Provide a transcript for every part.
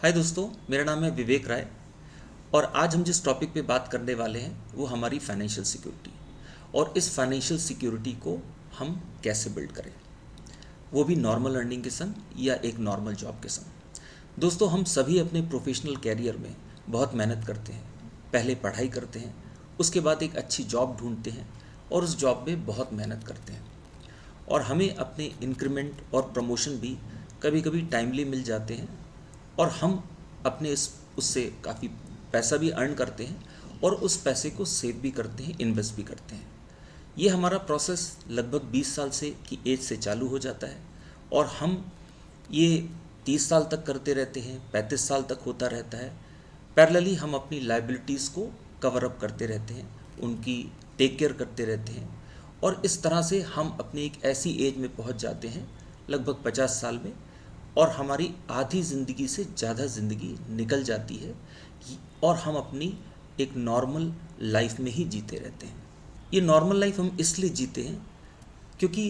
हाय दोस्तों, मेरा नाम है विवेक राय और आज हम जिस टॉपिक पे बात करने वाले हैं वो हमारी फाइनेंशियल सिक्योरिटी और इस फाइनेंशियल सिक्योरिटी को हम कैसे बिल्ड करें, वो भी नॉर्मल अर्निंग के संग या एक नॉर्मल जॉब के संग। दोस्तों, हम सभी अपने प्रोफेशनल कैरियर में बहुत मेहनत करते हैं। पहले पढ़ाई करते हैं, उसके बाद एक अच्छी जॉब ढूंढते हैं और उस जॉब में बहुत मेहनत करते हैं और हमें अपने इंक्रीमेंट और प्रमोशन भी कभी कभी टाइमली मिल जाते हैं और हम अपने इस उससे काफ़ी पैसा भी अर्न करते हैं और उस पैसे को सेव भी करते हैं, इन्वेस्ट भी करते हैं। ये हमारा प्रोसेस लगभग 20 साल से की एज से चालू हो जाता है और हम ये 30 साल तक करते रहते हैं, 35 साल तक होता रहता है। पैरेलली हम अपनी लाइबिलिटीज़ को कवर अप करते रहते हैं, उनकी टेक केयर करते रहते हैं और इस तरह से हम अपनी एक ऐसी एज में पहुंच जाते हैं लगभग 50 साल में और हमारी आधी ज़िंदगी से ज़्यादा ज़िंदगी निकल जाती है और हम अपनी एक नॉर्मल लाइफ में ही जीते रहते हैं। ये नॉर्मल लाइफ हम इसलिए जीते हैं क्योंकि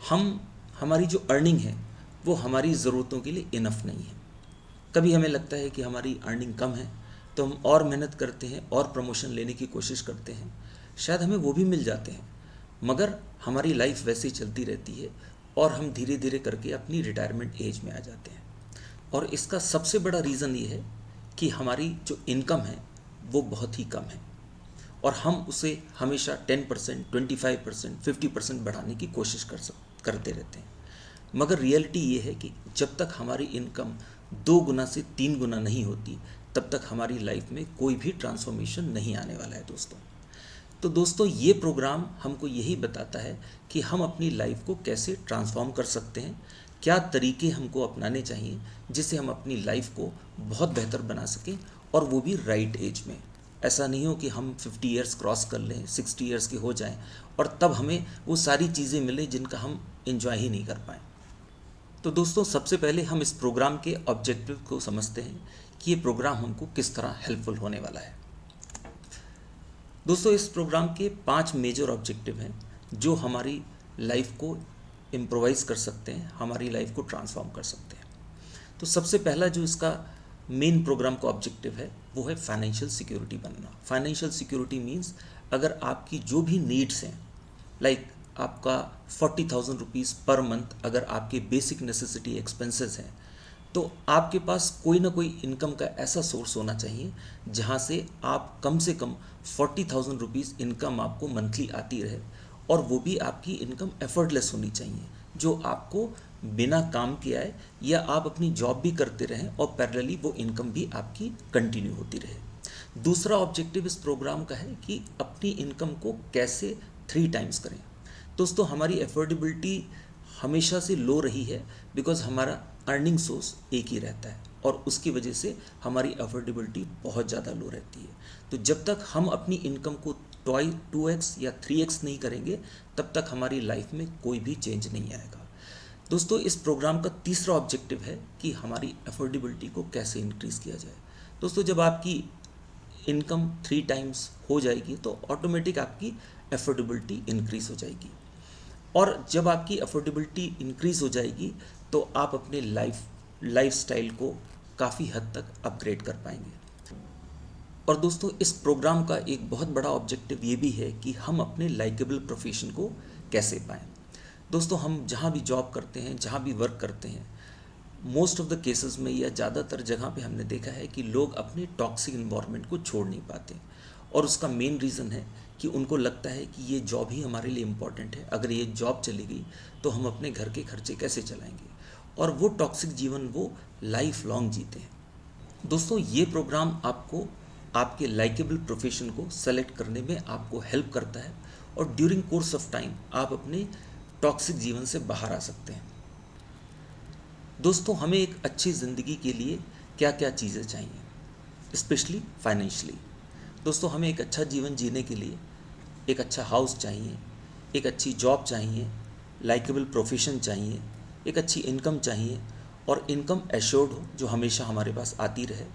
हमारी जो अर्निंग है वो हमारी ज़रूरतों के लिए इनफ नहीं है। कभी हमें लगता है कि हमारी अर्निंग कम है तो हम और मेहनत करते हैं और प्रमोशन लेने की कोशिश करते हैं, शायद हमें वो भी मिल जाते हैं, मगर हमारी लाइफ वैसे ही चलती रहती है और हम धीरे धीरे करके अपनी रिटायरमेंट एज में आ जाते हैं। और इसका सबसे बड़ा रीज़न ये है कि हमारी जो इनकम है वो बहुत ही कम है और हम उसे हमेशा 10%, 25%, 50% बढ़ाने की कोशिश करते रहते हैं। मगर रियलिटी ये है कि जब तक हमारी इनकम 2 गुना से 3 गुना नहीं होती तब तक हमारी लाइफ में कोई भी ट्रांसफॉर्मेशन नहीं आने वाला है दोस्तों। तो दोस्तों, ये प्रोग्राम हमको यही बताता है कि हम अपनी लाइफ को कैसे ट्रांसफॉर्म कर सकते हैं, क्या तरीके हमको अपनाने चाहिए जिससे हम अपनी लाइफ को बहुत बेहतर बना सकें और वो भी राइट एज में। ऐसा नहीं हो कि हम 50 इयर्स क्रॉस कर लें, 60 इयर्स के हो जाएं और तब हमें वो सारी चीज़ें मिलें जिनका हम एंजॉय ही नहीं कर पाएँ। तो दोस्तों, सबसे पहले हम इस प्रोग्राम के ऑब्जेक्टिव को समझते हैं कि ये प्रोग्राम हमको किस तरह हेल्पफुल होने वाला है। दोस्तों, इस प्रोग्राम के 5 मेजर ऑब्जेक्टिव हैं जो हमारी लाइफ को इम्प्रोवाइज़ कर सकते हैं, हमारी लाइफ को ट्रांसफॉर्म कर सकते हैं। तो सबसे पहला जो इसका मेन प्रोग्राम का ऑब्जेक्टिव है वो है फाइनेंशियल सिक्योरिटी बनना। फाइनेंशियल सिक्योरिटी मीन्स अगर आपकी जो भी नीड्स हैं, लाइक आपका 40,000 रुपीज़ पर मंथ अगर आपके बेसिक नेसेसिटी एक्सपेंसेस हैं, तो आपके पास कोई ना कोई इनकम का ऐसा सोर्स होना चाहिए जहाँ से आप कम से कम 40,000 रुपीज़ इनकम आपको मंथली आती रहे और वो भी आपकी इनकम एफर्टलेस होनी चाहिए, जो आपको बिना काम के आए या आप अपनी जॉब भी करते रहें और पैरेलली वो इनकम भी आपकी कंटिन्यू होती रहे। दूसरा ऑब्जेक्टिव इस प्रोग्राम का है कि अपनी इनकम को कैसे 3 टाइम्स करें। दोस्तों, हमारी एफोर्डेबिलिटी हमेशा से लो रही है बिकॉज हमारा अर्निंग सोर्स एक ही रहता है और उसकी वजह से हमारी अफोर्डेबिलिटी बहुत ज़्यादा लो रहती है। तो जब तक हम अपनी इनकम को 2x या 3x नहीं करेंगे तब तक हमारी लाइफ में कोई भी चेंज नहीं आएगा। दोस्तों, इस प्रोग्राम का तीसरा ऑब्जेक्टिव है कि हमारी अफोर्डेबिलिटी को कैसे इंक्रीज़ किया जाए। दोस्तों, जब आपकी इनकम 3 टाइम्स हो जाएगी तो ऑटोमेटिक आपकी अफोर्डेबिलिटी इंक्रीज़ हो जाएगी और जब आपकी अफोर्डेबिलिटी इंक्रीज़ हो जाएगी तो आप अपने लाइफ स्टाइल को काफ़ी हद तक अपग्रेड कर पाएंगे। और दोस्तों, इस प्रोग्राम का एक बहुत बड़ा ऑब्जेक्टिव ये भी है कि हम अपने लाइकेबल प्रोफेशन को कैसे पाएँ। दोस्तों, हम जहाँ भी जॉब करते हैं, जहाँ भी वर्क करते हैं, मोस्ट ऑफ द केसेस में या ज़्यादातर जगह पे हमने देखा है कि लोग अपने टॉक्सिक इन्वायरमेंट को छोड़ नहीं पाते और उसका मेन रीज़न है कि उनको लगता है कि ये जॉब ही हमारे लिए इम्पॉर्टेंट है, अगर ये जॉब चली गई तो हम अपने घर के खर्चे कैसे चलाएंगे, और वो टॉक्सिक जीवन वो लाइफ लॉन्ग जीते हैं। दोस्तों, ये प्रोग्राम आपको आपके लाइकेबल प्रोफेशन को सेलेक्ट करने में आपको हेल्प करता है और ड्यूरिंग कोर्स ऑफ टाइम आप अपने टॉक्सिक जीवन से बाहर आ सकते हैं। दोस्तों, हमें एक अच्छी ज़िंदगी के लिए क्या क्या चीज़ें चाहिए, स्पेशली फाइनेंशियली। दोस्तों, हमें एक अच्छा जीवन जीने के लिए एक अच्छा हाउस चाहिए, एक अच्छी जॉब चाहिए, लाइकेबल प्रोफेशन चाहिए, एक अच्छी इनकम चाहिए और इनकम एश्योर्ड हो जो हमेशा हमारे पास आती रहे।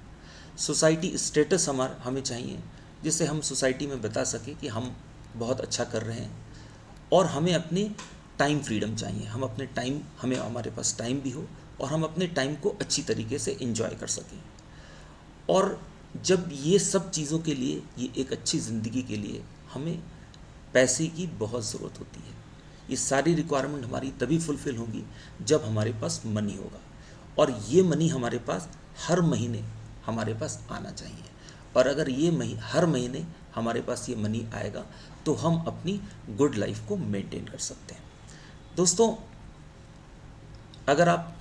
सोसाइटी स्टेटस हमें चाहिए जिससे हम सोसाइटी में बता सकें कि हम बहुत अच्छा कर रहे हैं और हमें अपनी टाइम फ्रीडम चाहिए। हम अपने टाइम हमें हमारे पास टाइम भी हो और हम अपने टाइम को अच्छी तरीके से एंजॉय कर सकें। और जब ये सब चीज़ों के लिए, ये एक अच्छी ज़िंदगी के लिए हमें पैसे की बहुत ज़रूरत होती है। ये सारी रिक्वायरमेंट हमारी तभी फुलफ़िल होंगी जब हमारे पास मनी होगा, और ये मनी हमारे पास हर महीने हमारे पास आना चाहिए। और अगर ये हर महीने हमारे पास ये मनी आएगा तो हम अपनी गुड लाइफ को मेंटेन कर सकते हैं। दोस्तों, अगर आप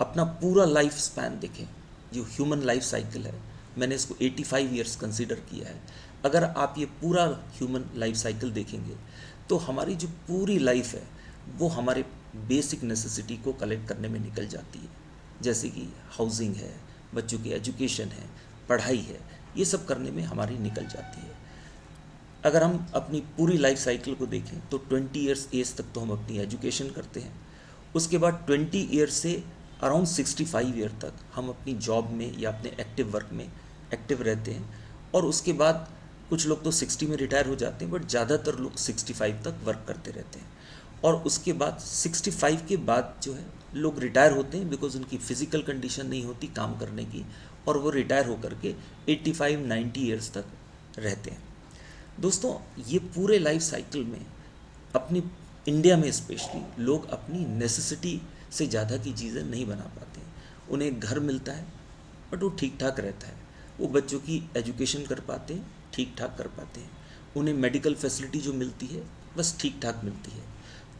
अपना पूरा लाइफ स्पैन देखें, जो ह्यूमन लाइफ साइकिल है, मैंने इसको 85 ईयर्स कंसीडर किया है। अगर आप ये पूरा ह्यूमन लाइफ साइकिल देखेंगे तो हमारी जो पूरी लाइफ है वो हमारे बेसिक नेसेसिटी को कलेक्ट करने में निकल जाती है, जैसे कि हाउसिंग है, बच्चों की एजुकेशन है, पढ़ाई है, ये सब करने में हमारी निकल जाती है। अगर हम अपनी पूरी लाइफ साइकिल को देखें तो 20 ईयर्स एज तक तो हम अपनी एजुकेशन करते हैं। उसके बाद 20 ईयर्स से अराउंड 65 ईयर तक हम अपनी जॉब में या अपने एक्टिव वर्क में एक्टिव रहते हैं। और उसके बाद कुछ लोग तो 60 में रिटायर हो जाते हैं, बट ज़्यादातर लोग 65 तक वर्क करते रहते हैं। और उसके बाद 65 के बाद जो है लोग रिटायर होते हैं, बिकॉज उनकी फ़िज़िकल कंडीशन नहीं होती काम करने की, और वो रिटायर होकर के 85-90 ईयर्स तक रहते हैं। दोस्तों, ये पूरे लाइफ साइकिल में अपनी इंडिया में स्पेशली लोग अपनी नेसेसिटी से ज़्यादा की चीज़ें नहीं बना पाते हैं। उन्हें घर मिलता है बट वो ठीक ठाक रहता है, वो बच्चों की एजुकेशन कर पाते हैं, ठीक ठाक कर पाते हैं, उन्हें मेडिकल फैसिलिटी जो मिलती है बस ठीक ठाक मिलती है।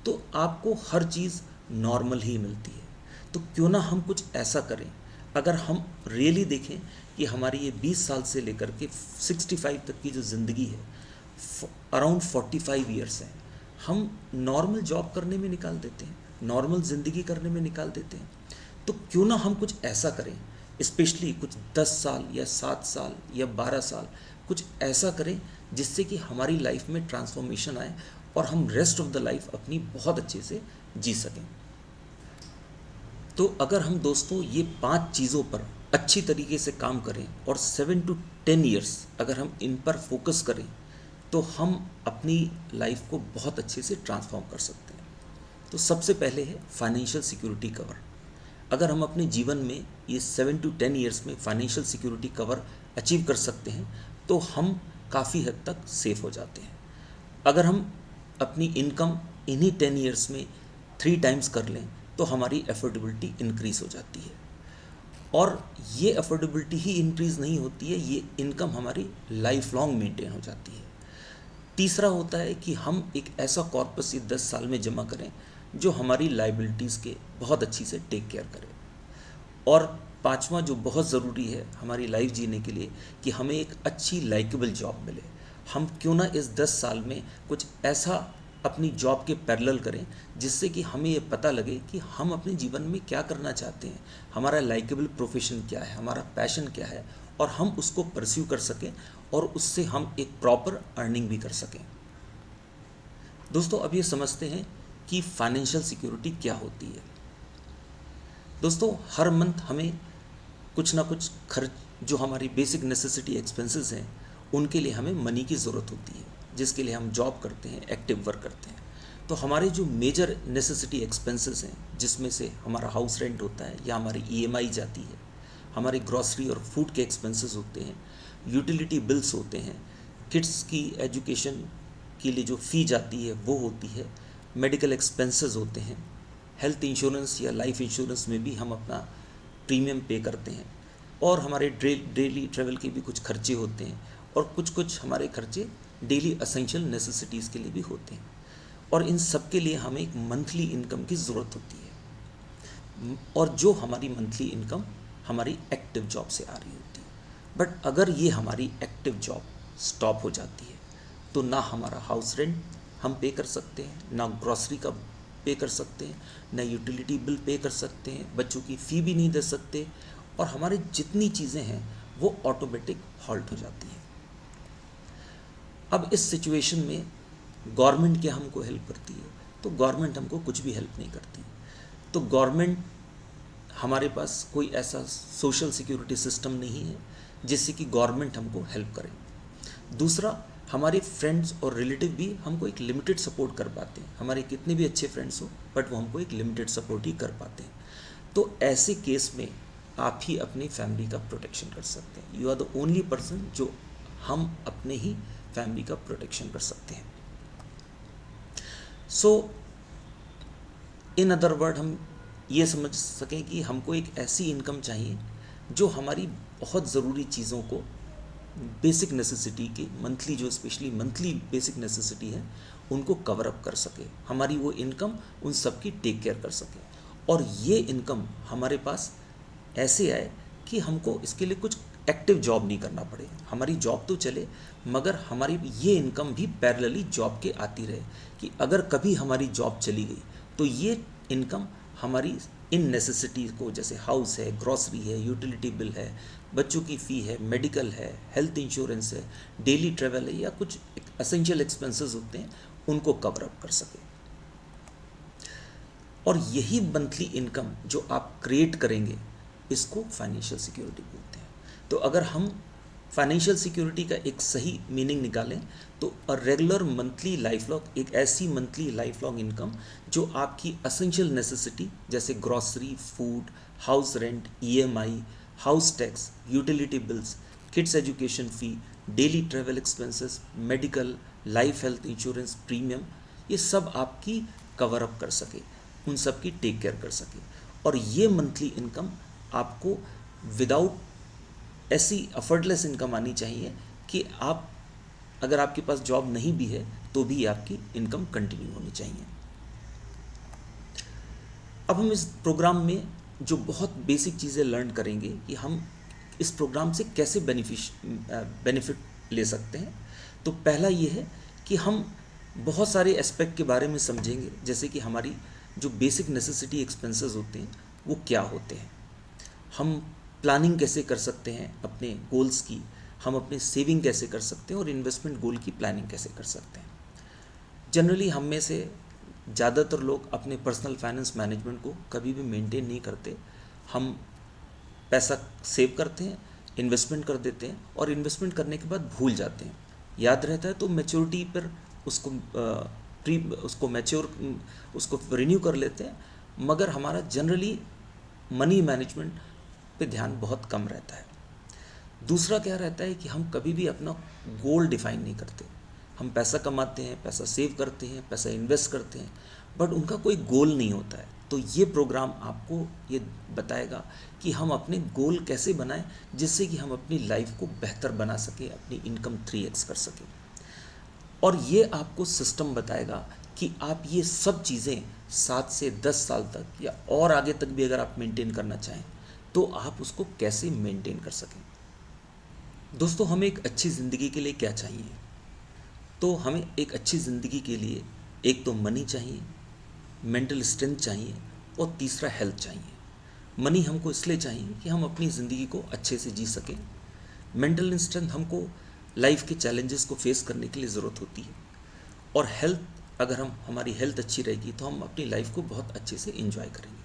तो आपको हर चीज़ नॉर्मल ही मिलती है। तो क्यों ना हम कुछ ऐसा करें, अगर हम रियली देखें कि हमारी ये 20 साल से लेकर के 65 तक की जो ज़िंदगी है, अराउंड 45 ईयर्स हैं, हम नॉर्मल जॉब करने में निकाल देते हैं, नॉर्मल ज़िंदगी करने में निकाल देते हैं। तो क्यों ना हम कुछ ऐसा करें, स्पेशली कुछ 10 साल या 7 साल या 12 साल कुछ ऐसा करें जिससे कि हमारी लाइफ में ट्रांसफॉर्मेशन आए और हम रेस्ट ऑफ द लाइफ अपनी बहुत अच्छे से जी सकें। तो अगर हम दोस्तों ये 5 चीज़ों पर अच्छी तरीके से काम करें और 7 to 10 ईयर्स अगर हम इन पर फोकस करें तो हम अपनी लाइफ को बहुत अच्छे से ट्रांसफॉर्म कर सकते हैं। तो सबसे पहले है फाइनेंशियल सिक्योरिटी कवर। अगर हम अपने जीवन में ये 7 to 10 ईयर्स में फाइनेंशियल सिक्योरिटी कवर अचीव कर सकते हैं तो हम काफ़ी हद तक सेफ हो जाते हैं। अगर हम अपनी इनकम इन्हीं 10 ईयर्स में 3 टाइम्स कर लें तो हमारी अफोर्डेबिलिटी इंक्रीज़ हो जाती है। और ये अफोर्डेबिलिटी ही इंक्रीज़ नहीं होती है, ये इनकम हमारी लाइफ लॉन्ग मेंटेन हो जाती है। तीसरा होता है कि हम एक ऐसा कॉर्पस ये 10 साल में जमा करें जो हमारी लाइबिलिटीज़ के बहुत अच्छी से टेक केयर करे। और पांचवा जो बहुत ज़रूरी है हमारी लाइफ जीने के लिए, कि हमें एक अच्छी लाइकेबल जॉब मिले। हम क्यों ना इस 10 साल में कुछ ऐसा अपनी जॉब के पैरेलल करें जिससे कि हमें ये पता लगे कि हम अपने जीवन में क्या करना चाहते हैं, हमारा लाइकेबल प्रोफेशन क्या है, हमारा पैशन क्या है, और हम उसको परस्यू कर सकें और उससे हम एक प्रॉपर अर्निंग भी कर सकें। दोस्तों, अब ये समझते हैं कि फाइनेंशियल सिक्योरिटी क्या होती है। दोस्तों, हर मंथ हमें कुछ ना कुछ खर्च, जो हमारी बेसिक नेसेसिटी एक्सपेंसेस हैं, उनके लिए हमें मनी की ज़रूरत होती है, जिसके लिए हम जॉब करते हैं, एक्टिव वर्क करते हैं। तो हमारे जो मेजर नेसेसिटी एक्सपेंसेस हैं, जिसमें से हमारा हाउस रेंट होता है या हमारी EMI जाती है, हमारे ग्रॉसरी और फूड के एक्सपेंसेस होते हैं, यूटिलिटी बिल्स होते हैं, किड्स की एजुकेशन के लिए जो फ़ी जाती है वो होती है, मेडिकल एक्सपेंसेस होते हैं, हेल्थ इंश्योरेंस या लाइफ इंश्योरेंस में भी हम अपना प्रीमियम पे करते हैं, और हमारे डेली ट्रैवल के भी कुछ खर्चे होते हैं, और कुछ हमारे खर्चे डेली असेंशियल नेसेसिटीज़ के लिए भी होते हैं। और इन सब के लिए हमें एक मंथली इनकम की ज़रूरत होती है, और जो हमारी मंथली इनकम हमारी एक्टिव जॉब से आ रही होती है। बट अगर ये हमारी एक्टिव जॉब स्टॉप हो जाती है तो ना हमारा हाउस रेंट हम पे कर सकते हैं, ना ग्रॉसरी का पे कर सकते हैं, ना यूटिलिटी बिल पे कर सकते हैं, बच्चों की फ़ी भी नहीं दे सकते, और हमारी जितनी चीज़ें हैं वो ऑटोमेटिक हॉल्ट हो जाती हैं। अब इस सिचुएशन में गवर्नमेंट क्या हमको हेल्प करती है? तो गवर्नमेंट हमको कुछ भी हेल्प नहीं करती। तो गवर्नमेंट, हमारे पास कोई ऐसा सोशल सिक्योरिटी सिस्टम नहीं है जिससे कि गवर्नमेंट हमको हेल्प करे। दूसरा, हमारे फ्रेंड्स और रिलेटिव भी हमको एक लिमिटेड सपोर्ट कर पाते हैं। हमारे कितने भी अच्छे फ्रेंड्स हो, बट वो हमको एक लिमिटेड सपोर्ट ही कर पाते हैं। तो ऐसे केस में आप ही अपनी फैमिली का प्रोटेक्शन कर सकते हैं। You are the only person जो हम अपने ही फैमिली का प्रोटेक्शन कर सकते हैं। सो इन अदर वर्ड हम ये समझ सकें कि हमको एक ऐसी इनकम चाहिए जो हमारी बहुत ज़रूरी चीज़ों को, बेसिक नेसेसिटी के मंथली, जो स्पेशली मंथली बेसिक नेसेसिटी है, उनको कवर अप कर सके। हमारी वो इनकम उन सब की टेक केयर कर सके, और ये इनकम हमारे पास ऐसे आए कि हमको इसके लिए कुछ एक्टिव जॉब नहीं करना पड़े। हमारी जॉब तो चले, मगर हमारी ये इनकम भी पैरेलली जॉब के आती रहे, कि अगर कभी हमारी जॉब चली गई तो ये इनकम हमारी इन नेसेसिटीज़ को, जैसे हाउस है, ग्रॉसरी है, यूटिलिटी बिल है, बच्चों की फ़ी है, मेडिकल है, हेल्थ इंश्योरेंस है, डेली ट्रैवल है, या कुछ असेंशियल एक्सपेंसेस होते हैं, उनको कवर अप कर सके। और यही मंथली इनकम जो आप क्रिएट करेंगे, इसको फाइनेंशियल सिक्योरिटी बोलते हैं। तो अगर हम फाइनेंशियल सिक्योरिटी का एक सही मीनिंग निकालें तो a regular monthly life long, एक ऐसी मंथली लाइफ लॉन्ग इनकम जो आपकी असेंशियल नेसेसिटी जैसे grocery, food, house rent, EMI, house tax, utility bills, kids education fee, daily travel expenses, medical, life health insurance premium, ये सब आपकी cover up कर सके, उन सब की टेक केयर कर सके। और ये मंथली इनकम आपको विदाउट ऐसी अफर्टलेस इनकम आनी चाहिए कि आप, अगर आपके पास जॉब नहीं भी है तो भी आपकी इनकम कंटिन्यू होनी चाहिए। अब हम इस प्रोग्राम में जो बहुत बेसिक चीज़ें लर्न करेंगे कि हम इस प्रोग्राम से कैसे बेनिफिट ले सकते हैं। तो पहला ये है कि हम बहुत सारे एस्पेक्ट के बारे में समझेंगे, जैसे कि हमारी जो बेसिक नेसेसिटी एक्सपेंसेस होते हैं वो क्या होते हैं, हम प्लानिंग कैसे कर सकते हैं अपने गोल्स की, हम अपने सेविंग कैसे कर सकते हैं, और इन्वेस्टमेंट गोल की प्लानिंग कैसे कर सकते हैं। जनरली हम में से ज़्यादातर लोग अपने पर्सनल फाइनेंस मैनेजमेंट को कभी भी मेंटेन नहीं करते। हम पैसा सेव करते हैं, इन्वेस्टमेंट कर देते हैं, और इन्वेस्टमेंट करने के बाद भूल जाते हैं। याद रहता है तो मैच्योरिटी पर उसको मैच्योर उसको रिन्यू कर लेते हैं, मगर हमारा जनरली मनी मैनेजमेंट पे ध्यान बहुत कम रहता है। दूसरा क्या रहता है कि हम कभी भी अपना गोल डिफाइन नहीं करते। हम पैसा कमाते हैं, पैसा सेव करते हैं, पैसा इन्वेस्ट करते हैं, बट उनका कोई गोल नहीं होता है। तो ये प्रोग्राम आपको ये बताएगा कि हम अपने गोल कैसे बनाएं, जिससे कि हम अपनी लाइफ को बेहतर बना सकें, अपनी इनकम 3x कर सकें। और ये आपको सिस्टम बताएगा कि आप ये सब चीज़ें 7 से 10 साल तक या और आगे तक भी अगर आप मेंटेन करना चाहें तो आप उसको कैसे मेंटेन कर सकें। दोस्तों, हमें एक अच्छी ज़िंदगी के लिए क्या चाहिए? तो हमें एक अच्छी ज़िंदगी के लिए एक तो मनी चाहिए, मेंटल स्ट्रेंथ चाहिए, और तीसरा हेल्थ चाहिए। मनी हमको इसलिए चाहिए कि हम अपनी ज़िंदगी को अच्छे से जी सकें। मेंटल स्ट्रेंथ हमको लाइफ के चैलेंजेस को फेस करने के लिए ज़रूरत होती है, और हेल्थ, अगर हमारी हेल्थ अच्छी रहेगी तो हम अपनी लाइफ को बहुत अच्छे से एंजॉय करेंगे।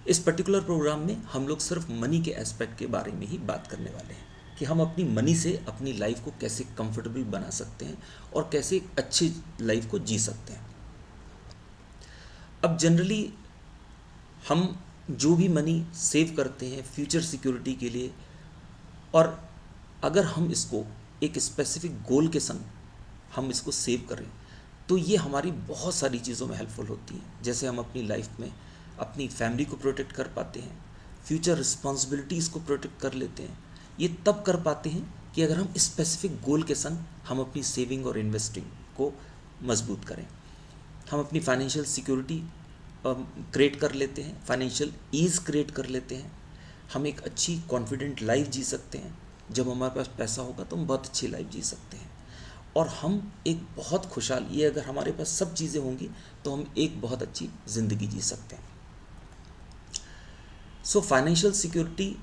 इस पर्टिकुलर प्रोग्राम में हम लोग सिर्फ मनी के एस्पेक्ट के बारे में ही बात करने वाले हैं कि हम अपनी मनी से अपनी लाइफ को कैसे कंफर्टेबल बना सकते हैं और कैसे एक अच्छी लाइफ को जी सकते हैं। अब जनरली हम जो भी मनी सेव करते हैं फ्यूचर सिक्योरिटी के लिए, और अगर हम इसको एक स्पेसिफिक गोल के संग हम इसको सेव करें तो ये हमारी बहुत सारी चीज़ों में हेल्पफुल होती हैं। जैसे हम अपनी लाइफ में अपनी फैमिली को प्रोटेक्ट कर पाते हैं, फ्यूचर रिस्पॉन्सिबिलिटीज़ को प्रोटेक्ट कर लेते हैं। ये तब कर पाते हैं कि अगर हम स्पेसिफिक गोल के संग हम अपनी सेविंग और इन्वेस्टिंग को मजबूत करें। हम अपनी फाइनेंशियल सिक्योरिटी क्रिएट कर लेते हैं, फाइनेंशियल ईज़ क्रिएट कर लेते हैं। हम एक अच्छी कॉन्फिडेंट लाइफ जी सकते हैं। जब हमारे पास पैसा होगा तो हम बहुत अच्छी लाइफ जी सकते हैं, और हम एक बहुत खुशहाल, ये अगर हमारे पास सब चीज़ें होंगी तो हम एक बहुत अच्छी ज़िंदगी जी सकते हैं। सो फाइनेंशियल सिक्योरिटी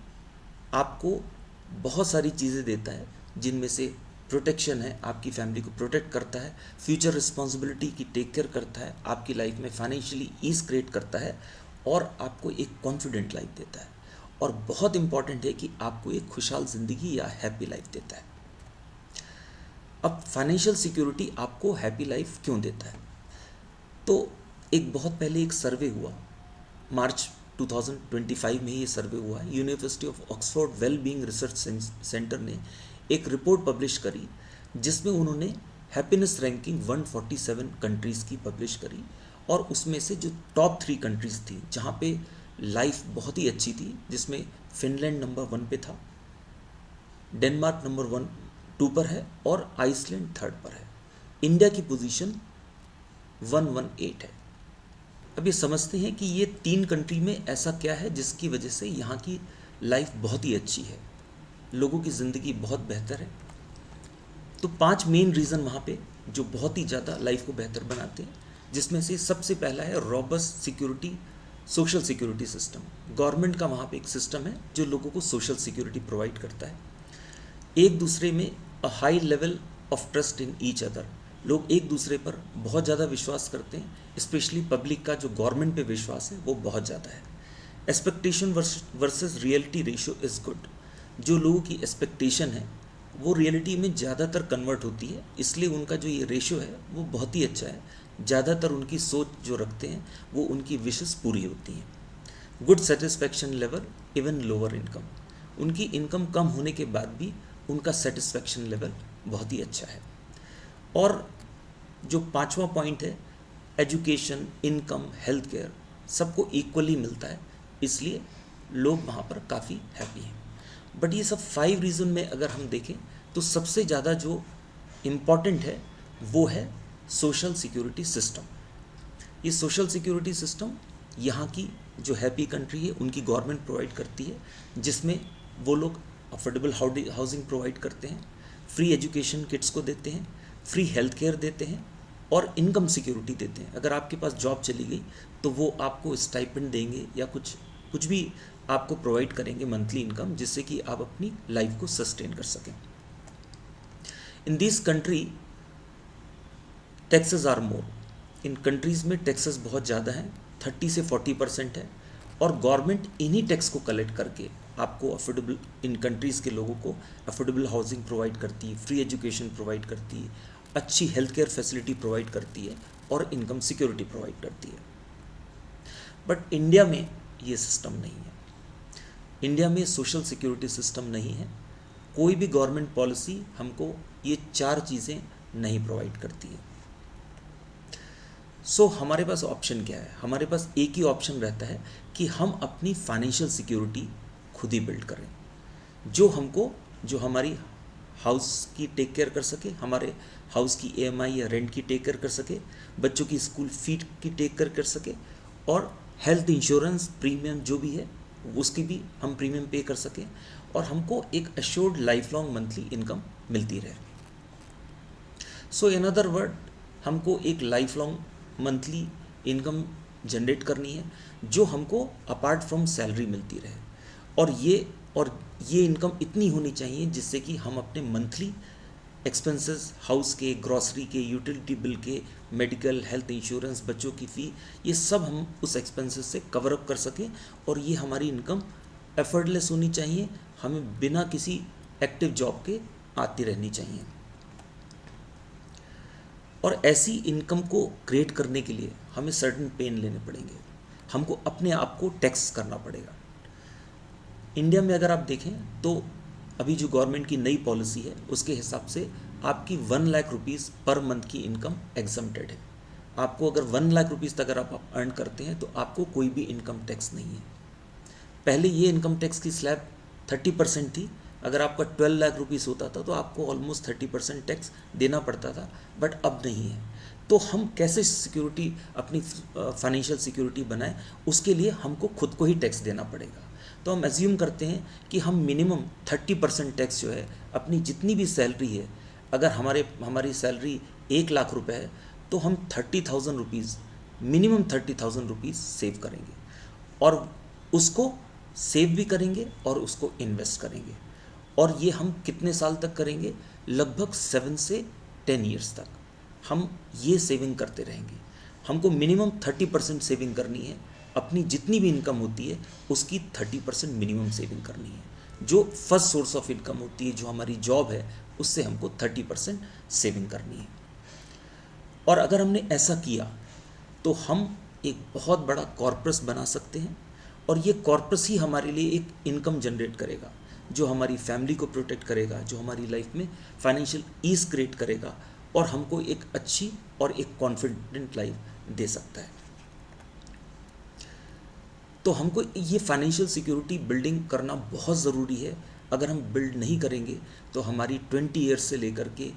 आपको बहुत सारी चीज़ें देता है, जिनमें से प्रोटेक्शन है, आपकी फैमिली को प्रोटेक्ट करता है, फ्यूचर रिस्पॉन्सिबिलिटी की टेक केयर करता है, आपकी लाइफ में फाइनेंशियली ईज़ क्रिएट करता है, और आपको एक कॉन्फिडेंट लाइफ देता है, और बहुत इंपॉर्टेंट है कि आपको एक खुशहाल ज़िंदगी या हैप्पी लाइफ देता है। अब फाइनेंशियल सिक्योरिटी आपको हैप्पी लाइफ क्यों देता है? तो एक बहुत पहले एक सर्वे हुआ मार्च 2025 में ये सर्वे हुआ है। University of Oxford well being research centre ने एक रिपोर्ट पब्लिश करी जिसमें उन्होंने हैप्पीनेस रैंकिंग 147 कंट्रीज़ की पब्लिश करी, और उसमें से जो टॉप 3 कंट्रीज़ थी जहाँ पे लाइफ बहुत ही अच्छी थी, जिसमें फिनलैंड नंबर 1 पे था, डेनमार्क नंबर 2 पर है और आइसलैंड 3rd पर है। इंडिया की पोजीशन 118 है। अब ये समझते हैं कि ये 3 कंट्री में ऐसा क्या है जिसकी वजह से यहाँ की लाइफ बहुत ही अच्छी है, लोगों की ज़िंदगी बहुत बेहतर है। तो 5 मेन रीज़न वहाँ पे जो बहुत ही ज़्यादा लाइफ को बेहतर बनाते हैं, जिसमें से सबसे पहला है robust security, social security system. Government का वहाँ पे एक सिस्टम है जो लोगों को सोशल सिक्योरिटी प्रोवाइड करता है। एक दूसरे में a high level of trust in each other, लोग एक दूसरे पर बहुत ज़्यादा विश्वास करते हैं, स्पेशली पब्लिक का जो गवर्नमेंट पे विश्वास है वो बहुत ज़्यादा है। Expectation versus reality ratio is good, जो लोगों की एक्सपेक्टेशन है वो रियलिटी में ज़्यादातर कन्वर्ट होती है, इसलिए उनका जो ये रेशियो है वो बहुत ही अच्छा है। ज़्यादातर उनकी सोच जो रखते हैं वो उनकी विशेस पूरी होती हैं। Good satisfaction level even lower income, उनकी इनकम कम होने के बाद भी उनका सेटिस्फैक्शन लेवल बहुत ही अच्छा है। और जो 5वां पॉइंट है, एजुकेशन, इनकम, हेल्थ केयर सबको इक्वली मिलता है, इसलिए लोग वहाँ पर काफ़ी हैप्पी हैं। बट ये सब 5 रीज़न में अगर हम देखें तो सबसे ज़्यादा जो इम्पॉर्टेंट है वो है सोशल सिक्योरिटी सिस्टम। ये सोशल सिक्योरिटी सिस्टम यहाँ की जो हैप्पी कंट्री है उनकी गवर्नमेंट प्रोवाइड करती है, जिसमें वो लोग अफोर्डेबल हाउसिंग प्रोवाइड करते हैं, फ्री एजुकेशन किड्स को देते हैं, फ्री हेल्थ केयर देते हैं और इनकम सिक्योरिटी देते हैं। अगर आपके पास जॉब चली गई तो वो आपको स्टाइपेंड देंगे या कुछ भी आपको प्रोवाइड करेंगे मंथली इनकम, जिससे कि आप अपनी लाइफ को सस्टेन कर सकें। In this country taxes are more, in countries में टैक्सेस बहुत ज़्यादा हैं, 30 से 40% है, और गवर्नमेंट इन्हीं टैक्स को कलेक्ट करके आपको अफोर्डेबल, इन कंट्रीज़ के लोगों को अफोर्डेबल हाउसिंग प्रोवाइड करती है, फ्री एजुकेशन प्रोवाइड करती है, अच्छी हेल्थ केयर फैसिलिटी प्रोवाइड करती है और इनकम सिक्योरिटी प्रोवाइड करती है। बट इंडिया में ये सिस्टम नहीं है। इंडिया में सोशल सिक्योरिटी सिस्टम नहीं है। कोई भी गवर्नमेंट पॉलिसी हमको ये 4 चीज़ें नहीं प्रोवाइड करती है। सो हमारे पास ऑप्शन क्या है? हमारे पास एक ही ऑप्शन रहता है कि हम अपनी फाइनेंशियल सिक्योरिटी खुद ही बिल्ड करें, जो हमारी हाउस की टेक केयर कर सके, हमारे हाउस की EMI या रेंट की टेक केयर कर सके, बच्चों की स्कूल फी की टेक केयर कर सके, और हेल्थ इंश्योरेंस प्रीमियम जो भी है उसकी भी हम प्रीमियम पे कर सकें, और हमको एक assured life long monthly income मिलती रहे। सो इन अदर वर्ड, हमको एक life long monthly income generate करनी है जो हमको अपार्ट फ्रॉम सैलरी मिलती रहे, और ये इनकम इतनी होनी चाहिए जिससे कि हम अपने मंथली एक्सपेंसेस, हाउस के, ग्रॉसरी के, यूटिलिटी बिल के, मेडिकल, हेल्थ इंश्योरेंस, बच्चों की फ़ी, ये सब हम उस एक्सपेंसेस से कवर अप कर सकें, और ये हमारी इनकम एफर्टलेस होनी चाहिए, हमें बिना किसी एक्टिव जॉब के आती रहनी चाहिए। और ऐसी इनकम को क्रिएट करने के लिए हमें सर्टेन पेन लेने पड़ेंगे, हमको अपने आप को टैक्स करना पड़ेगा। इंडिया में अगर आप देखें तो अभी जो गवर्नमेंट की नई पॉलिसी है उसके हिसाब से आपकी 1 लाख रुपीज़ पर मंथ की इनकम एग्जम्प्टेड है। आपको अगर 1 लाख रुपीज़ तक अगर आप अर्न करते हैं तो आपको कोई भी इनकम टैक्स नहीं है। पहले ये इनकम टैक्स की स्लैब 30% थी। अगर आपका 12 लाख रुपीज़ होता था तो आपको ऑलमोस्ट 30% टैक्स देना पड़ता था, बट अब नहीं है। तो हम कैसे सिक्योरिटी, अपनी फाइनेंशियल सिक्योरिटी बनाएं, उसके लिए हमको खुद को ही टैक्स देना पड़ेगा। तो हम एज्यूम करते हैं कि हम मिनिमम 30% टैक्स जो है अपनी जितनी भी सैलरी है, अगर हमारी सैलरी 1 लाख रुपए है तो हम 30,000 रुपीज़, मिनिमम 30,000 रुपीज़ सेव करेंगे, और उसको सेव भी करेंगे और उसको इन्वेस्ट करेंगे। और ये हम कितने साल तक करेंगे? लगभग 7 से 10 ईयर्स तक हम ये सेविंग करते रहेंगे। हमको मिनिमम 30% सेविंग करनी है, अपनी जितनी भी इनकम होती है उसकी 30% मिनिमम सेविंग करनी है। जो फर्स्ट सोर्स ऑफ इनकम होती है, जो हमारी जॉब है, उससे हमको 30% सेविंग करनी है। और अगर हमने ऐसा किया तो हम एक बहुत बड़ा कॉर्पस बना सकते हैं, और ये कॉर्पस ही हमारे लिए एक इनकम जनरेट करेगा, जो हमारी फैमिली को प्रोटेक्ट करेगा, जो हमारी लाइफ में फाइनेंशियल ईज क्रिएट करेगा और हमको एक अच्छी और एक कॉन्फिडेंट लाइफ दे सकता है। तो हमको ये फाइनेंशियल सिक्योरिटी बिल्डिंग करना बहुत ज़रूरी है। अगर हम बिल्ड नहीं करेंगे तो हमारी 20 ईयर्स से लेकर के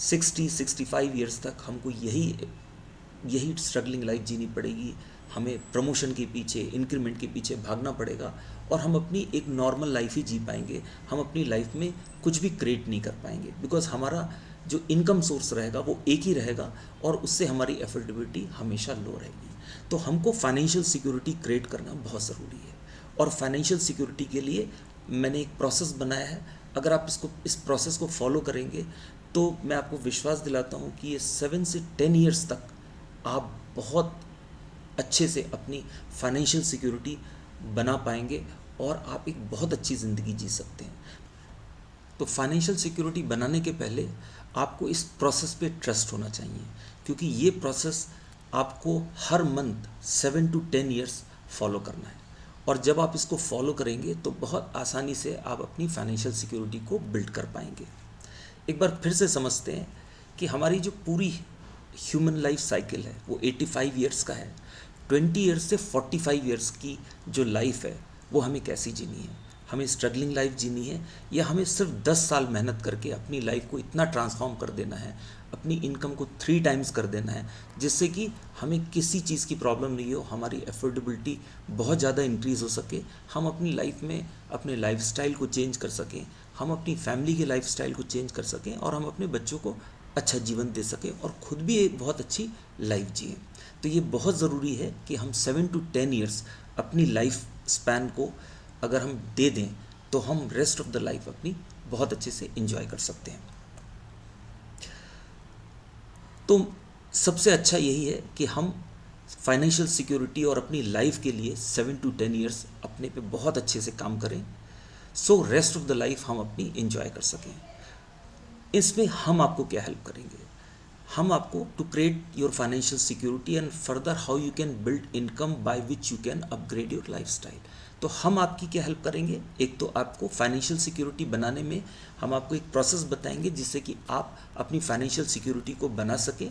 60-65 ईयर्स तक हमको यही स्ट्रगलिंग लाइफ जीनी पड़ेगी। हमें प्रमोशन के पीछे, इंक्रीमेंट के पीछे भागना पड़ेगा और हम अपनी एक नॉर्मल लाइफ ही जी पाएंगे। हम अपनी लाइफ में कुछ भी क्रिएट नहीं कर पाएंगे, बिकॉज हमारा जो इनकम सोर्स रहेगा वो एक ही रहेगा और उससे हमारी एफोर्डेबिलिटी हमेशा लो रहेगी। तो हमको फाइनेंशियल सिक्योरिटी क्रिएट करना बहुत ज़रूरी है और फाइनेंशियल सिक्योरिटी के लिए मैंने एक प्रोसेस बनाया है। अगर आप इस प्रोसेस को फॉलो करेंगे तो मैं आपको विश्वास दिलाता हूँ कि ये 7 से 10 ईयर्स तक आप बहुत अच्छे से अपनी फाइनेंशियल सिक्योरिटी बना पाएंगे और आप एक बहुत अच्छी ज़िंदगी जी सकते हैं। तो फाइनेंशियल सिक्योरिटी बनाने के पहले आपको इस प्रोसेस पे ट्रस्ट होना चाहिए, क्योंकि ये प्रोसेस आपको हर मंथ 7 to 10 ईयर्स फॉलो करना है और जब आप इसको फॉलो करेंगे तो बहुत आसानी से आप अपनी फाइनेंशियल सिक्योरिटी को बिल्ड कर पाएंगे। एक बार फिर से समझते हैं कि हमारी जो पूरी ह्यूमन लाइफ साइकिल है वो 85 ईयर्स का है। 20 ईयर्स से 45 ईयर्स की जो लाइफ है वो हमें कैसी जीनी है, हमें स्ट्रगलिंग लाइफ जीनी है या हमें सिर्फ 10 साल मेहनत करके अपनी लाइफ को इतना ट्रांसफॉर्म कर देना है, अपनी इनकम को 3 टाइम्स कर देना है, जिससे कि हमें किसी चीज़ की प्रॉब्लम नहीं हो, हमारी एफोर्डेबिलिटी बहुत ज़्यादा इंक्रीज़ हो सके, हम अपनी लाइफ में अपने लाइफस्टाइल को चेंज कर सकें, हम अपनी फैमिली के लाइफस्टाइल को चेंज कर सकें और हम अपने बच्चों को अच्छा जीवन दे सकें और ख़ुद भी एक बहुत अच्छी लाइफ जिएं। तो ये बहुत ज़रूरी है कि हम 7 to 10 ईयर्स अपनी लाइफ स्पैन को अगर हम दे दें तो हम रेस्ट ऑफ द लाइफ अपनी बहुत अच्छे से एंजॉय कर सकते हैं। तो सबसे अच्छा यही है कि हम फाइनेंशियल सिक्योरिटी और अपनी लाइफ के लिए 7 to 10 ईयर्स अपने पे बहुत अच्छे से काम करें, so rest of the life हम अपनी एंजॉय कर सकें। इसमें हम आपको क्या हेल्प करेंगे? हम आपको to create your financial security and further how you can build income by which you can upgrade your lifestyle. तो हम आपकी क्या हेल्प करेंगे? एक तो आपको फाइनेंशियल सिक्योरिटी बनाने में हम आपको एक प्रोसेस बताएंगे जिससे कि आप अपनी फाइनेंशियल सिक्योरिटी को बना सकें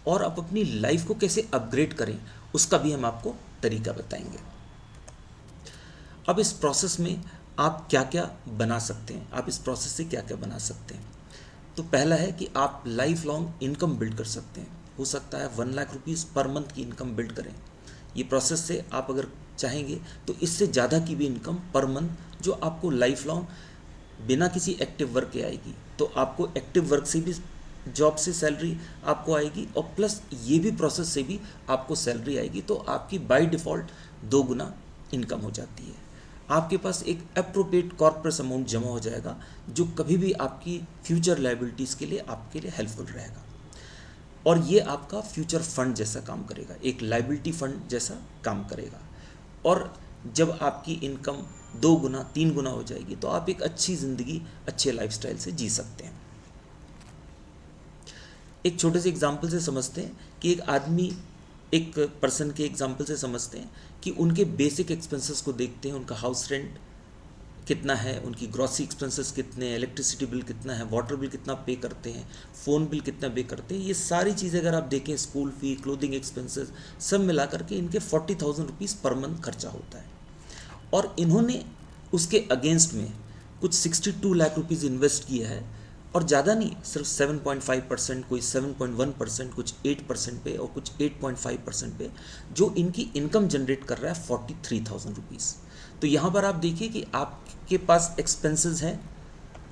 और आप अपनी लाइफ को कैसे अपग्रेड करें उसका भी हम आपको तरीका बताएंगे। अब इस प्रोसेस में आप क्या क्या बना सकते हैं, आप इस प्रोसेस से क्या क्या बना सकते हैं? तो पहला है कि आप लाइफ लॉन्ग इनकम बिल्ड कर सकते हैं। हो सकता है 1 लाख रुपीज़ पर मंथ की इनकम बिल्ड करें। ये प्रोसेस से आप अगर चाहेंगे तो इससे ज़्यादा की भी इनकम पर मंथ जो आपको लाइफ लॉन्ग बिना किसी एक्टिव वर्क के आएगी। तो आपको एक्टिव वर्क से भी जॉब से सैलरी आपको आएगी और प्लस ये भी प्रोसेस से भी आपको सैलरी आएगी, तो आपकी बाय डिफ़ॉल्ट 2 गुना इनकम हो जाती है। आपके पास एक अप्रोप्रिएट कॉर्पोरेट अमाउंट जमा हो जाएगा जो कभी भी आपकी फ्यूचर लायबिलिटीज़ के लिए आपके लिए हेल्पफुल रहेगा और ये आपका फ्यूचर फंड जैसा काम करेगा, एक लायबिलिटी फंड जैसा काम करेगा। और जब आपकी इनकम 2 गुना 3 गुना हो जाएगी तो आप एक अच्छी ज़िंदगी, अच्छे लाइफस्टाइल से जी सकते हैं। एक छोटे से एग्जाम्पल से समझते हैं कि एक पर्सन के एग्जाम्पल से समझते हैं कि उनके बेसिक एक्सपेंसेस को देखते हैं। उनका हाउस रेंट कितना है, उनकी ग्रॉसरी एक्सपेंसेस कितने हैं, इलेक्ट्रिसिटी बिल कितना है, वाटर बिल कितना पे करते हैं, फ़ोन बिल कितना पे करते हैं। ये सारी चीज़ें अगर आप देखें, स्कूल फ़ी, क्लोथिंग एक्सपेंसेस सब मिला करके इनके 40,000 रुपीज़ पर मंथ खर्चा होता है। और इन्होंने उसके अगेंस्ट में कुछ 62 लाख रुपीज़ इन्वेस्ट किया है और ज़्यादा नहीं, सिर्फ 7.5%, कोई 7.1%, कुछ 8% पे और कुछ 8.5% पे, जो इनकी इनकम जनरेट कर रहा है 43,000 रुपीज़। तो यहाँ पर आप देखिए कि आपके पास एक्सपेंसेस हैं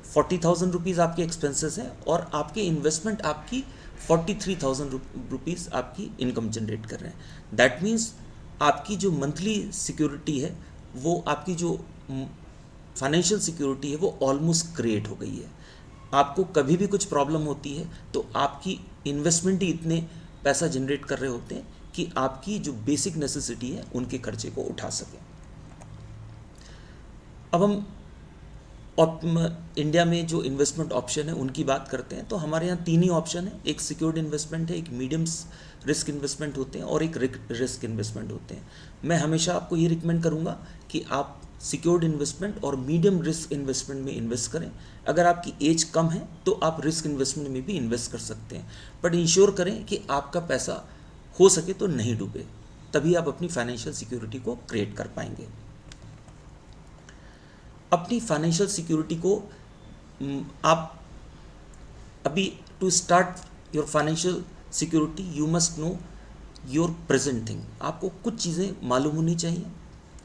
40,000 रुपीज़, आपके एक्सपेंसेस हैं और आपके इन्वेस्टमेंट आपकी 43,000 रुपीज़ आपकी इनकम जनरेट कर रहे हैं। दैट मीन्स आपकी जो मंथली सिक्योरिटी है, वो आपकी जो फाइनेंशियल सिक्योरिटी है वो ऑलमोस्ट क्रिएट हो गई है। आपको कभी भी कुछ प्रॉब्लम होती है तो आपकी इन्वेस्टमेंट ही इतने पैसा जनरेट कर रहे होते हैं कि आपकी जो बेसिक नेसेसिटी है उनके खर्चे को उठा सकें। अब हम इंडिया में जो इन्वेस्टमेंट ऑप्शन है उनकी बात करते हैं तो हमारे यहाँ तीन ही ऑप्शन है, एक सिक्योर्ड इन्वेस्टमेंट है, एक मीडियम रिस्क इन्वेस्टमेंट होते हैं और एक रिस्क इन्वेस्टमेंट होते हैं। मैं हमेशा आपको ये रिकमेंड करूँगा कि आप सिक्योर्ड इन्वेस्टमेंट और मीडियम रिस्क इन्वेस्टमेंट में इन्वेस्ट करें। अगर आपकी एज कम है तो आप रिस्क इन्वेस्टमेंट में भी इन्वेस्ट कर सकते हैं, बट इंश्योर करें कि आपका पैसा हो सके तो नहीं डूबे, तभी आप अपनी फाइनेंशियल सिक्योरिटी को क्रिएट कर पाएंगे। अपनी फाइनेंशियल सिक्योरिटी को आप अभी to start your financial security you must know your present thing. आपको कुछ चीज़ें मालूम होनी चाहिए,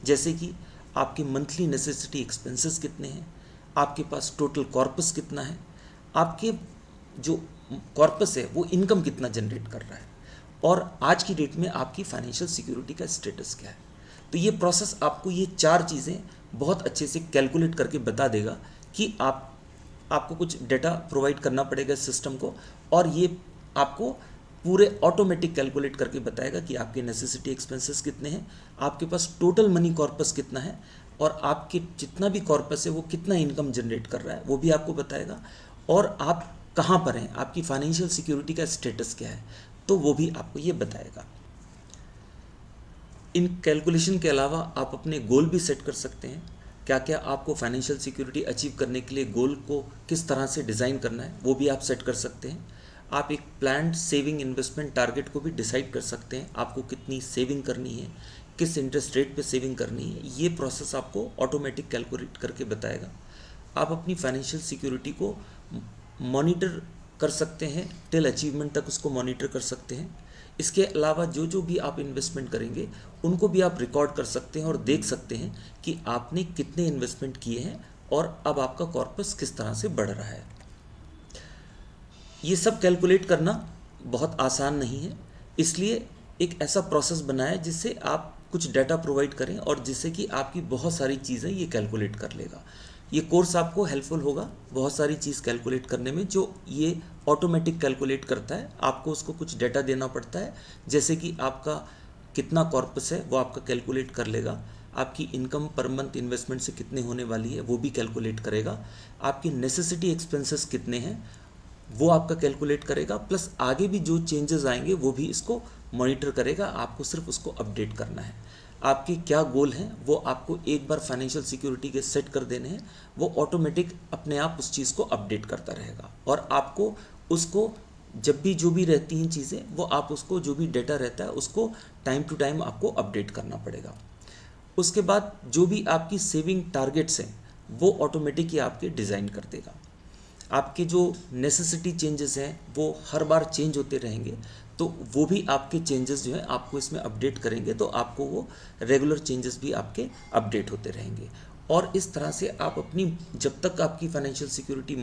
जैसे कि आपके मंथली नेसेसिटी एक्सपेंसेस कितने हैं, आपके पास टोटल कॉर्पस कितना है, आपके जो कॉर्पस है वो इनकम कितना जनरेट कर रहा है, और आज की डेट में आपकी फाइनेंशियल सिक्योरिटी का स्टेटस क्या है। तो ये प्रोसेस आपको ये चार चीज़ें बहुत अच्छे से कैलकुलेट करके बता देगा कि आपको कुछ डेटा प्रोवाइड करना पड़ेगा सिस्टम को, और ये आपको पूरे ऑटोमेटिक कैलकुलेट करके बताएगा कि आपके नेसेसिटी एक्सपेंसेस कितने हैं, आपके पास टोटल मनी कॉर्पस कितना है, और आपके जितना भी कॉर्पस है वो कितना इनकम जनरेट कर रहा है वो भी आपको बताएगा, और आप कहाँ पर हैं, आपकी फाइनेंशियल सिक्योरिटी का स्टेटस क्या है, तो वो भी आपको ये बताएगा। इन कैलकुलेशन के अलावा आप अपने गोल भी सेट कर सकते हैं। क्या क्या आपको फाइनेंशियल सिक्योरिटी अचीव करने के लिए गोल को किस तरह से डिज़ाइन करना है वो भी आप सेट कर सकते हैं। आप एक प्लान्ड सेविंग इन्वेस्टमेंट टारगेट को भी डिसाइड कर सकते हैं, आपको कितनी सेविंग करनी है, किस इंटरेस्ट रेट पे सेविंग करनी है, ये प्रोसेस आपको ऑटोमेटिक कैलकुलेट करके बताएगा। आप अपनी फाइनेंशियल सिक्योरिटी को मॉनिटर कर सकते हैं, टिल अचीवमेंट तक उसको मॉनिटर कर सकते हैं। इसके अलावा जो जो भी आप इन्वेस्टमेंट करेंगे उनको भी आप रिकॉर्ड कर सकते हैं और देख सकते हैं कि आपने कितने इन्वेस्टमेंट किए हैं और अब आपका कॉर्पस किस तरह से बढ़ रहा है। ये सब कैलकुलेट करना बहुत आसान नहीं है, इसलिए एक ऐसा प्रोसेस बनाएं जिससे आप कुछ डाटा प्रोवाइड करें और जिससे कि आपकी बहुत सारी चीज़ें ये कैलकुलेट कर लेगा। ये कोर्स आपको हेल्पफुल होगा बहुत सारी चीज़ कैलकुलेट करने में, जो ये ऑटोमेटिक कैलकुलेट करता है। आपको उसको कुछ डाटा देना पड़ता है, जैसे कि आपका कितना कॉर्पस है वो आपका कैलकुलेट कर लेगा, आपकी इनकम पर मंथ इन्वेस्टमेंट से कितने होने वाली है वो भी कैलकुलेट करेगा, आपकी नेसेसिटी एक्सपेंसेस कितने हैं वो आपका कैलकुलेट करेगा, प्लस आगे भी जो चेंजेस आएंगे वो भी इसको मॉनिटर करेगा। आपको सिर्फ उसको अपडेट करना है। आपके क्या गोल हैं वो आपको एक बार फाइनेंशियल सिक्योरिटी के सेट कर देने हैं, वो ऑटोमेटिक अपने आप उस चीज़ को अपडेट करता रहेगा, और आपको उसको जब भी जो भी रहती हैं चीज़ें वो आप उसको जो भी डेटा रहता है उसको टाइम टू टाइम आपको अपडेट करना पड़ेगा। उसके बाद जो भी आपकी सेविंग टारगेट्स हैं वो ऑटोमेटिक ही आपके डिज़ाइन कर देगा। आपके जो नेसेसिटी चेंजेस हैं वो हर बार चेंज होते रहेंगे, तो वो भी आपके चेंजेस जो हैं आपको इसमें अपडेट करेंगे, तो आपको वो रेगुलर चेंजेस भी आपके अपडेट होते रहेंगे। और इस तरह से आप अपनी जब तक आपकी फाइनेंशियल सिक्योरिटी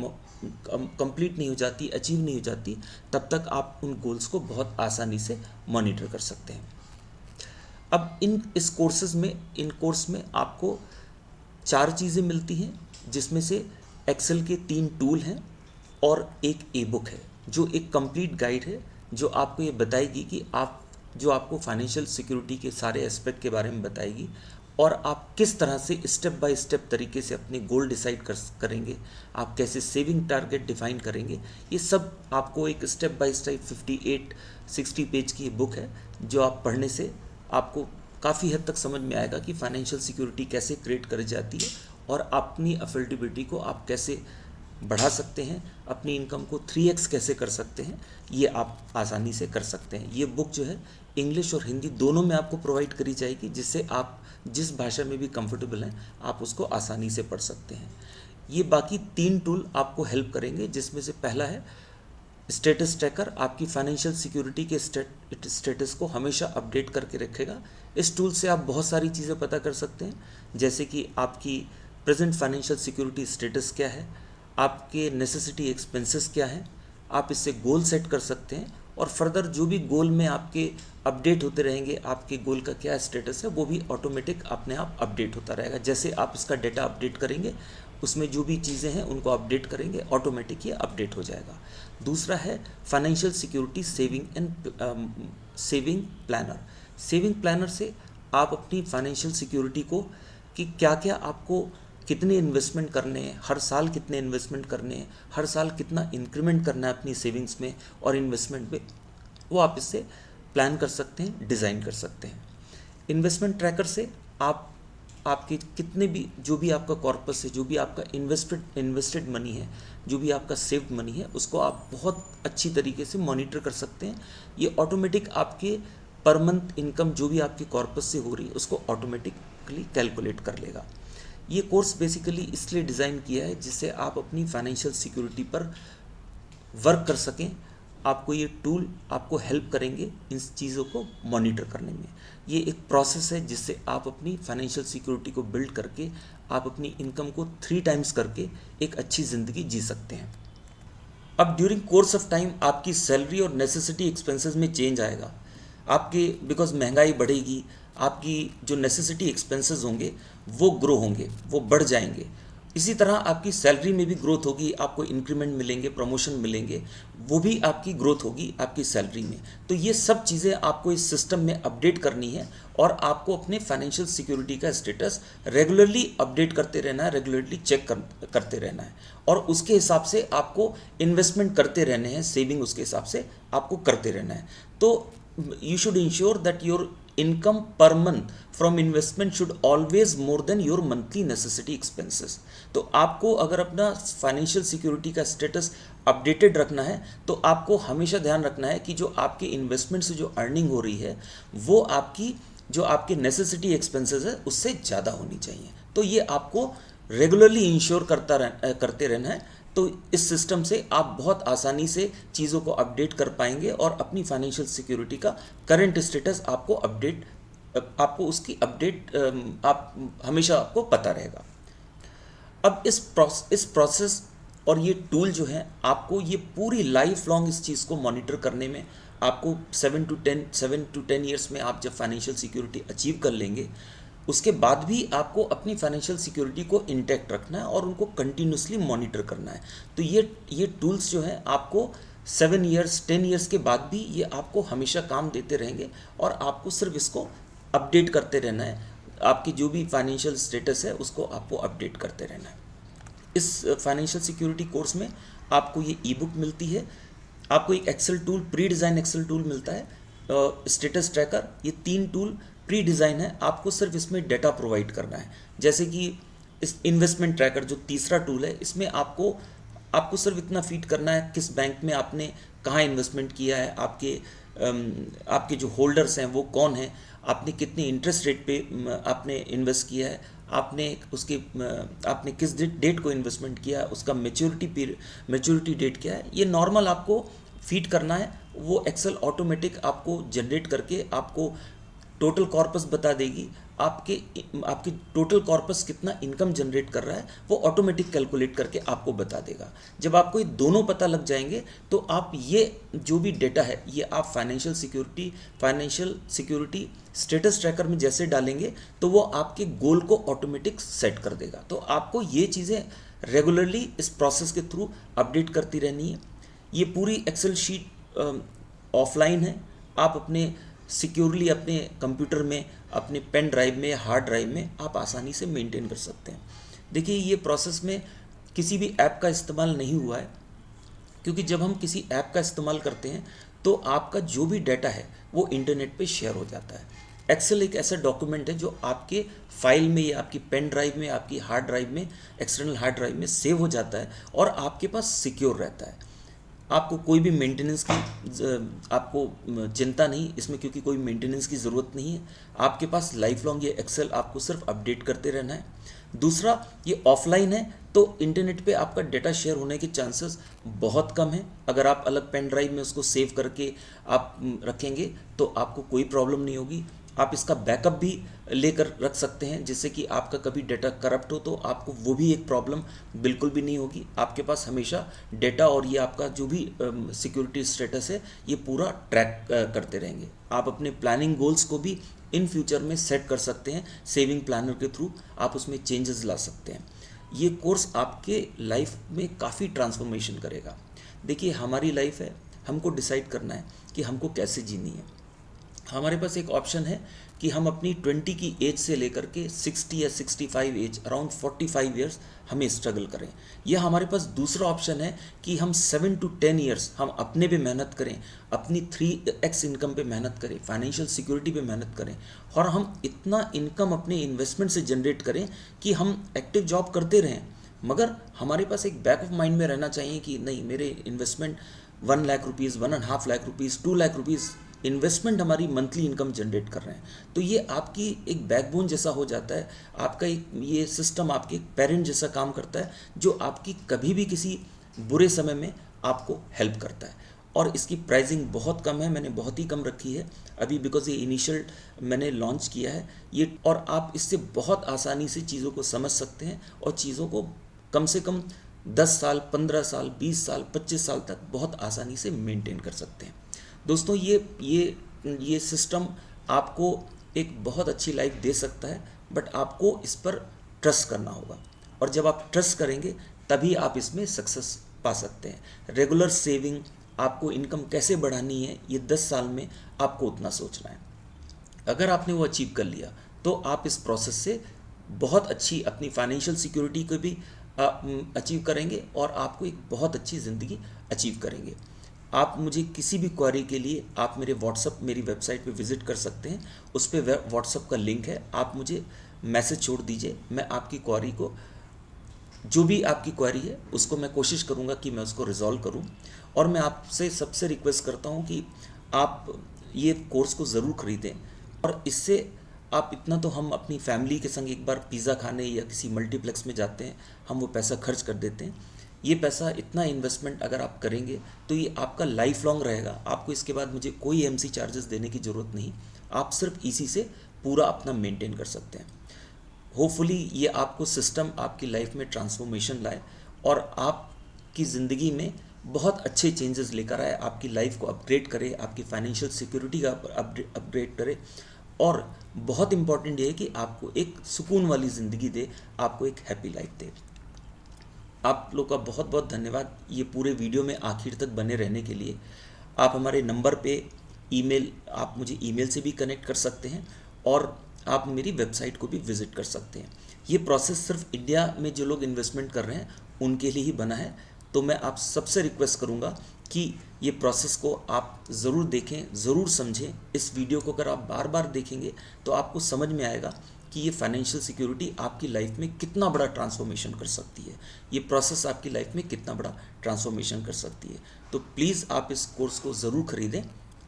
कंप्लीट नहीं हो जाती, अचीव नहीं हो जाती, तब तक आप उन गोल्स को बहुत आसानी से मॉनिटर कर सकते हैं। अब इस कोर्स में आपको 4 चीज़ें मिलती हैं, जिसमें से एक्सेल के 3 टूल हैं और एक ई बुक है जो एक कंप्लीट गाइड है, जो आपको ये बताएगी कि आपको फाइनेंशियल सिक्योरिटी के सारे एस्पेक्ट के बारे में बताएगी, और आप किस तरह से स्टेप बाय स्टेप तरीके से अपने गोल डिसाइड करेंगे, आप कैसे सेविंग टारगेट डिफाइन करेंगे। ये सब आपको एक स्टेप बाय स्टेप 58-60 पेज की बुक है, जो आप पढ़ने से आपको काफ़ी हद तक समझ में आएगा कि फाइनेंशियल सिक्योरिटी कैसे क्रिएट करी जाती है और अपनी अफोर्डेबिलिटी को आप कैसे बढ़ा सकते हैं, अपनी इनकम को 3x कैसे कर सकते हैं, ये आप आसानी से कर सकते हैं। ये बुक जो है इंग्लिश और हिंदी दोनों में आपको प्रोवाइड करी जाएगी, जिससे आप जिस भाषा में भी कंफर्टेबल हैं आप उसको आसानी से पढ़ सकते हैं। ये बाकी 3 टूल आपको हेल्प करेंगे, जिसमें से पहला है स्टेटस ट्रैकर, आपकी फाइनेंशियल सिक्योरिटी के स्टेटस को हमेशा अपडेट करके रखेगा। इस टूल से आप बहुत सारी चीज़ें पता कर सकते हैं, जैसे कि आपकी प्रेजेंट फाइनेंशियल सिक्योरिटी स्टेटस क्या है, आपके नेसेसिटी एक्सपेंसेस क्या हैं, आप इससे गोल सेट कर सकते हैं, और फर्दर जो भी गोल में आपके अपडेट होते रहेंगे, आपके गोल का क्या स्टेटस है वो भी ऑटोमेटिक अपने आप अपडेट होता रहेगा। जैसे आप इसका डेटा अपडेट करेंगे, उसमें जो भी चीज़ें हैं उनको अपडेट करेंगे, ऑटोमेटिक ये अपडेट हो जाएगा। दूसरा है financial security saving planner. Saving planner से आप अपनी फाइनेंशियल सिक्योरिटी को कि क्या क्या आपको कितने इन्वेस्टमेंट करने हैं, हर साल कितने इन्वेस्टमेंट करने हैं, हर साल कितना इंक्रीमेंट करना है अपनी सेविंग्स में और इन्वेस्टमेंट में, वो आप इससे प्लान कर सकते हैं, डिज़ाइन कर सकते हैं। इन्वेस्टमेंट ट्रैकर से आप आपकी कितने भी जो भी आपका कॉर्पस है, जो भी आपका इन्वेस्टेड मनी है, जो भी आपका सेव्ड मनी है, उसको आप बहुत अच्छी तरीके से मॉनिटर कर सकते हैं। ये ऑटोमेटिक आपके पर मंथ इनकम जो भी आपकी कॉर्पस से हो रही है उसको ऑटोमेटिकली कैलकुलेट कर लेगा। ये कोर्स बेसिकली इसलिए डिज़ाइन किया है जिससे आप अपनी फाइनेंशियल सिक्योरिटी पर वर्क कर सकें। आपको ये टूल आपको हेल्प करेंगे इन चीज़ों को मॉनिटर करने में। ये एक प्रोसेस है जिससे आप अपनी फाइनेंशियल सिक्योरिटी को बिल्ड करके आप अपनी इनकम को 3 टाइम्स करके एक अच्छी ज़िंदगी जी सकते हैं। अब ड्यूरिंग कोर्स ऑफ टाइम आपकी सैलरी और नेसेसिटी एक्सपेंसेस में चेंज आएगा आपके, बिकॉज महंगाई बढ़ेगी, आपकी जो नेसेसिटी एक्सपेंसेस होंगे वो ग्रो होंगे, वो बढ़ जाएंगे। इसी तरह आपकी सैलरी में भी ग्रोथ होगी, आपको इंक्रीमेंट मिलेंगे, प्रमोशन मिलेंगे, वो भी आपकी ग्रोथ होगी आपकी सैलरी में। तो ये सब चीज़ें आपको इस सिस्टम में अपडेट करनी है और आपको अपने फाइनेंशियल सिक्योरिटी का स्टेटस रेगुलरली अपडेट करते रहना है, रेगुलरली चेक करते रहना है और उसके हिसाब से आपको इन्वेस्टमेंट करते रहने हैं, सेविंग उसके हिसाब से आपको करते रहना है। तो you should ensure that your income per month from investment should always more than your monthly necessity expenses। तो आपको अगर अपना फाइनेंशियल सिक्योरिटी का स्टेटस अपडेटेड रखना है तो आपको हमेशा ध्यान रखना है कि जो आपके इन्वेस्टमेंट से जो अर्निंग हो रही है वो आपकी जो आपके नेसेसिटी एक्सपेंसेस है उससे ज़्यादा होनी चाहिए। तो ये आपको रेगुलरली इंश्योर करते रहना है। तो इस सिस्टम से आप बहुत आसानी से चीज़ों को अपडेट कर पाएंगे और अपनी फाइनेंशियल सिक्योरिटी का करंट स्टेटस आपको उसकी अपडेट आप हमेशा आपको पता रहेगा। अब इस प्रोसेस और ये टूल जो है आपको ये पूरी लाइफ लॉन्ग इस चीज़ को मॉनिटर करने में आपको 7 to 10 ईयर्स में आप जब फाइनेंशियल सिक्योरिटी अचीव कर लेंगे उसके बाद भी आपको अपनी फाइनेंशियल सिक्योरिटी को इंटैक्ट रखना है और उनको कंटिन्यूसली मॉनिटर करना है। तो ये टूल्स जो हैं आपको 7 ईयर्स 10 ईयर्स के बाद भी ये आपको हमेशा काम देते रहेंगे और आपको सिर्फ इसको अपडेट करते रहना है। आपकी जो भी फाइनेंशियल स्टेटस है उसको आपको अपडेट करते रहना है। इस फाइनेंशियल सिक्योरिटी कोर्स में आपको ये ई बुक मिलती है, आपको एक excel tool, pre design excel tool मिलता है, स्टेटस ट्रैकर, ये 3 टूल प्री डिज़ाइन है। आपको सिर्फ इसमें डेटा प्रोवाइड करना है। जैसे कि इस इन्वेस्टमेंट ट्रैकर जो तीसरा टूल है, इसमें आपको सिर्फ इतना फीड करना है किस बैंक में आपने कहाँ इन्वेस्टमेंट किया है, आपके जो होल्डर्स हैं वो कौन हैं, आपने कितने इंटरेस्ट रेट पे आपने इन्वेस्ट किया है, आपने किस डेट को इन्वेस्टमेंट किया है, उसका मैच्योरिटी डेट क्या है, ये नॉर्मल आपको फीड करना है। वो एक्सेल ऑटोमेटिक आपको जनरेट करके आपको टोटल कॉर्पस बता देगी। आपकी टोटल कॉर्पस कितना इनकम जनरेट कर रहा है वो ऑटोमेटिक कैलकुलेट करके आपको बता देगा। जब आपको ये दोनों पता लग जाएंगे तो आप ये जो भी डेटा है ये आप फाइनेंशियल सिक्योरिटी स्टेटस ट्रैकर में जैसे डालेंगे तो वो आपके गोल को ऑटोमेटिक सेट कर देगा। तो आपको ये चीज़ें रेगुलरली इस प्रोसेस के थ्रू अपडेट करती रहनी है। ये पूरी एक्सेल शीट ऑफलाइन है, आप अपने सिक्योरली अपने कंप्यूटर में, अपने पेन ड्राइव में, हार्ड ड्राइव में आप आसानी से मेंटेन कर सकते हैं। देखिए ये प्रोसेस में किसी भी ऐप का इस्तेमाल नहीं हुआ है, क्योंकि जब हम किसी ऐप का इस्तेमाल करते हैं तो आपका जो भी डाटा है वो इंटरनेट पे शेयर हो जाता है। एक्सेल एक ऐसा डॉक्यूमेंट है जो आपके फाइल में या आपकी पेन ड्राइव में, आपकी हार्ड ड्राइव में, एक्सटर्नल हार्ड ड्राइव में सेव हो जाता है और आपके पास सिक्योर रहता है। आपको कोई भी मेंटेनेंस की आपको चिंता नहीं इसमें, क्योंकि कोई मेंटेनेंस की ज़रूरत नहीं है। आपके पास लाइफ लॉन्ग ये एक्सेल आपको सिर्फ अपडेट करते रहना है। दूसरा, ये ऑफलाइन है तो इंटरनेट पे आपका डेटा शेयर होने के चांसेस बहुत कम है। अगर आप अलग पेन ड्राइव में उसको सेव करके आप रखेंगे तो आपको कोई प्रॉब्लम नहीं होगी। आप इसका बैकअप भी लेकर रख सकते हैं, जिससे कि आपका कभी डेटा करप्ट हो तो आपको वो भी एक प्रॉब्लम बिल्कुल भी नहीं होगी। आपके पास हमेशा डेटा और ये आपका जो भी सिक्योरिटी स्टेटस है ये पूरा ट्रैक करते रहेंगे। आप अपने प्लानिंग गोल्स को भी इन फ्यूचर में सेट कर सकते हैं। सेविंग प्लानर के थ्रू आप उसमें चेंजेस ला सकते हैं। ये कोर्स आपके लाइफ में काफ़ी ट्रांसफॉर्मेशन करेगा। देखिए हमारी लाइफ है, हमको डिसाइड करना है कि हमको कैसे जीनी है। हमारे पास एक ऑप्शन है कि हम अपनी 20 की एज से लेकर के 60 या 65 एज, अराउंड 45 ईयर्स हमें स्ट्रगल करें। यह हमारे पास दूसरा ऑप्शन है कि हम 7 to 10 ईयर्स हम अपने पे मेहनत करें, अपनी 3x इनकम पे मेहनत करें, फाइनेंशियल सिक्योरिटी पे मेहनत करें, और हम इतना इनकम अपने इन्वेस्टमेंट से जनरेट करें कि हम एक्टिव जॉब करते रहें, मगर हमारे पास एक बैक ऑफ माइंड में रहना चाहिए कि नहीं, मेरे investment 1 lakh rupees, 1.5 lakh rupees, 2 lakh rupees investment हमारी मंथली इनकम जनरेट कर रहे हैं। तो ये आपकी एक बैकबोन जैसा हो जाता है, आपका एक ये सिस्टम आपके पेरेंट जैसा काम करता है, जो आपकी कभी भी किसी बुरे समय में आपको हेल्प करता है। और इसकी प्राइसिंग बहुत कम है, मैंने बहुत ही कम रखी है अभी, बिकॉज ये इनिशियल मैंने लॉन्च किया है ये, और आप इससे बहुत आसानी से चीज़ों को समझ सकते हैं और चीज़ों को कम से कम 10 साल, 15 साल, 20 साल, 25 साल तक बहुत आसानी से मेंटेन कर सकते हैं। दोस्तों, ये सिस्टम आपको एक बहुत अच्छी लाइफ दे सकता है, बट आपको इस पर ट्रस्ट करना होगा, और जब आप ट्रस्ट करेंगे तभी आप इसमें सक्सेस पा सकते हैं। रेगुलर सेविंग, आपको इनकम कैसे बढ़ानी है, ये 10 साल में आपको उतना सोचना है। अगर आपने वो अचीव कर लिया तो आप इस प्रोसेस से बहुत अच्छी अपनी फाइनेंशियल सिक्योरिटी को भी अचीव करेंगे, और आपको एक बहुत अच्छी ज़िंदगी अचीव करेंगे। आप मुझे किसी भी क्वेरी के लिए आप मेरी वेबसाइट पे विज़िट कर सकते हैं, उस पर व्हाट्सअप का लिंक है, आप मुझे मैसेज छोड़ दीजिए, मैं आपकी क्वेरी को, जो भी आपकी क्वेरी है उसको मैं कोशिश करूँगा कि मैं उसको रिजॉल्व करूँ। और मैं आपसे सबसे रिक्वेस्ट करता हूँ कि आप ये कोर्स को ज़रूर ख़रीदें, और इससे आप इतना तो, हम अपनी फैमिली के संग एक बार पिज़्ज़ा खाने या किसी मल्टीप्लेक्स में जाते हैं, हम वो पैसा खर्च कर देते हैं। ये पैसा, इतना इन्वेस्टमेंट अगर आप करेंगे तो ये आपका लाइफ लॉन्ग रहेगा। आपको इसके बाद मुझे कोई एमसी चार्जेस देने की ज़रूरत नहीं, आप सिर्फ इसी से पूरा अपना मेंटेन कर सकते हैं। होपफुली ये आपको सिस्टम आपकी लाइफ में ट्रांसफॉर्मेशन लाए और आपकी ज़िंदगी में बहुत अच्छे चेंजेस लेकर आए, आपकी लाइफ को अपग्रेड करे, आपकी फाइनेंशियल सिक्योरिटी का अपग्रेड करे, और बहुत इम्पॉर्टेंट ये है कि आपको एक सुकून वाली ज़िंदगी दे, आपको एक हैप्पी लाइफ दे। आप लोग का बहुत बहुत धन्यवाद ये पूरे वीडियो में आखिर तक बने रहने के लिए। आप हमारे नंबर पे आप मुझे ईमेल से भी कनेक्ट कर सकते हैं, और आप मेरी वेबसाइट को भी विज़िट कर सकते हैं। ये प्रोसेस सिर्फ इंडिया में जो लोग इन्वेस्टमेंट कर रहे हैं उनके लिए ही बना है, तो मैं आप सबसे रिक्वेस्ट करूँगा कि ये प्रोसेस को आप ज़रूर देखें, ज़रूर समझें। इस वीडियो को अगर आप बार बार देखेंगे तो आपको समझ में आएगा कि ये फाइनेंशियल सिक्योरिटी आपकी लाइफ में कितना बड़ा ट्रांसफॉर्मेशन कर सकती है, ये प्रोसेस आपकी लाइफ में कितना बड़ा ट्रांसफॉर्मेशन कर सकती है। तो प्लीज़ आप इस कोर्स को ज़रूर ख़रीदें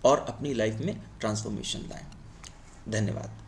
और अपनी लाइफ में ट्रांसफॉर्मेशन लाएं। धन्यवाद।